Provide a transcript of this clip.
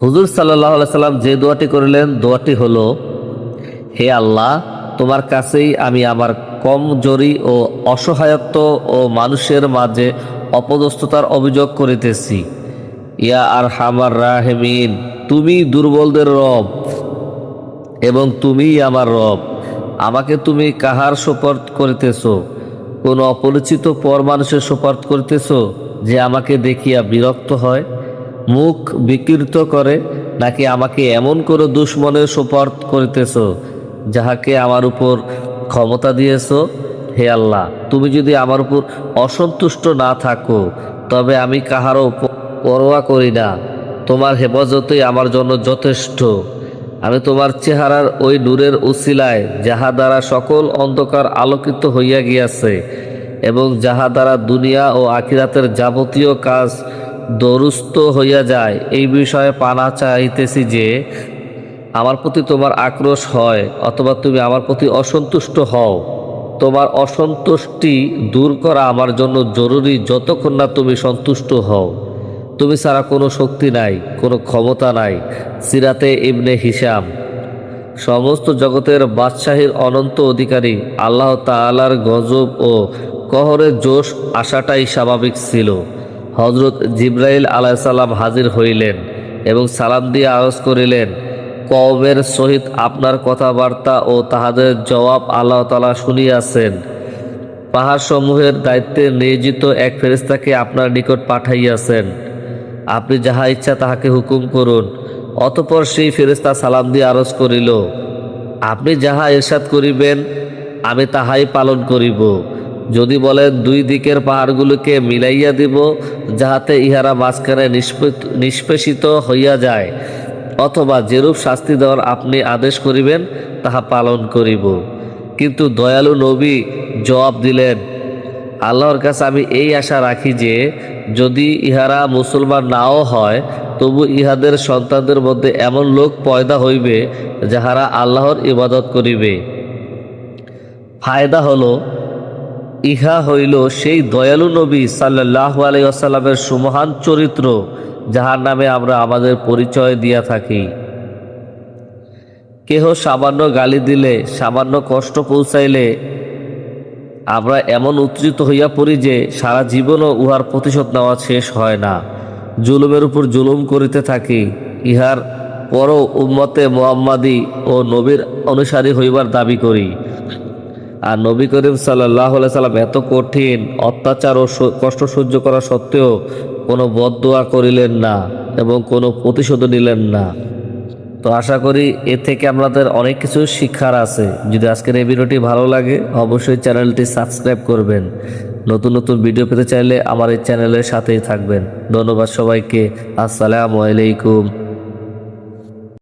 হুজুর সাল্লাল্লাহু আলাইহি সাল্লাম যে দোয়াটি করলেন, দোয়াটি হলো, হে আল্লাহ, তোমার কাছেই আমি আমার কমজোরি ও অসহায়ত্ব ও মানুষের মাঝে অপদস্থতার অভিযোগ করিতেছি। ইয়া আরহামার রাহিমিন, তুমি দুর্বলদের রব এবং তুমিই আমার রব। আমাকে তুমি কাহার সোপর্দ করিতেছ? কোন অপরিচিত পর মানুষের সোপর্দ করিতেছ, যে আমাকে দেখিয়া বিরক্ত হয়, মুখ বিকৃত করে, নাকি আমাকে এমন করে দুশ্মনের সোপর্দ করিতেছ যাহাকে আমার উপর ক্ষমতা দিয়েছ? হে আল্লাহ, তুমি যদি আমার উপর অসন্তুষ্ট না থাকো, তবে আমি কাহারও পরোয়া করি না। তোমার হেফাজতই আমার জন্য যথেষ্ট। আমি তোমার চেহারার ওই নূরের উছিলায়, যাহা দ্বারা সকল অন্ধকার আলোকিত হইয়া গিয়াছে এবং যাহা দ্বারা দুনিয়া ও আখিরাতের যাবতীয় কাজ দরুস্ত হইয়া যায়, এই বিষয়ে পানা চাইতেছি যে আমার প্রতি তোমার আক্রোশ হয় অথবা তুমি আমার প্রতি অসন্তুষ্ট হও। তোমার অসন্তুষ্টি দূর করা আমার জন্য জরুরি যতক্ষণ না তুমি সন্তুষ্ট হও। তুমি ছাড়া কোনো শক্তি নাই, কোনো ক্ষমতা নাই। সিরাতে ইবনে হিশাম। সমস্ত জগতের বাদশাহীর অনন্ত অধিকারী আল্লাহ তাআলার গজব ও কহরের জোশ আসাটাই স্বাভাবিক ছিল। হজরত জিব্রাইল আলাইহিস সালাম হাজির হইলেন এবং সালাম দিয়ে আরজ করিলেন, কওমের সহিত আপনার কথাবার্তা ও তাহাদের জবাব আল্লাহ তাআলা শুনিয়াছেন। পাহাড় সমূহের দায়িত্বে নিয়োজিত এক ফেরেশতাকে আপনার নিকট পাঠাইয়াছেন। আপনি যাহা ইচ্ছা তাহাকে হুকুম করুন। অতঃপর সেই ফেরেশতা সালাম দিয়ে আরজ করিল, আপনি যাহা ইরশাদ করিবেন আমি তাহাই পালন করিব। যদি বলেন দুই দিকের পাহাড়গুলোকে মিলাইয়া দিব, যাহাতে ইহারা মাঝখানে নিষ্পেষিত হইয়া যায়, অথবা যেরূপ শাস্তি দেওয়ার আপনি আদেশ করিবেন তাহা পালন করিব। কিন্তু দয়ালু নবী জবাব দিলেন, আল্লাহর কাছে আমি এই আশা রাখি যে যদি ইহারা মুসলমান নাও হয়, তবু ইহাদের সন্তানদের মধ্যে এমন লোক পয়দা হইবে যাহারা আল্লাহর ইবাদত করিবে। ফায়দা হলো, ইহা হইল সেই দয়ালু নবী সাল্লাল্লাহু আলাইহি ওয়াসাল্লামের সুমহান চরিত্র, যাহার নামে আমরা আমাদের পরিচয় দিয়া থাকি। কেহ সামান্য গালি দিলে, সামান্য কষ্ট পৌঁছাইলে আমরা এমন উত্তেজিত হইয়া পড়ি যে সারা জীবনও উহার প্রতিশোধ নেওয়া শেষ হয় না। জুলুমের উপর জুলুম করিতে থাকি। ইহার পরও উম্মতে মুহাম্মাদি ও নবীর অনুসারী হইবার দাবি করি। আর নবী করিম সাল্লাল্লাহু আলাইহি সাল্লাম এত কঠিন অত্যাচার ও কষ্ট সহ্য করা সত্ত্বেও কোনো বদদোয়া করিলেন না এবং কোনো প্রতিশোধ নিলেন না। তো আশা করি এ থেকে আমাদের অনেক কিছু শিক্ষার আছে। যদি আজকের এই ভিডিওটি ভালো লাগে, অবশ্যই চ্যানেলটি সাবস্ক্রাইব করবেন। নতুন নতুন ভিডিও পেতে চাইলে আমার এই চ্যানেলের সাথেই থাকবেন। ধন্যবাদ সবাইকে। আসসালামু আলাইকুম।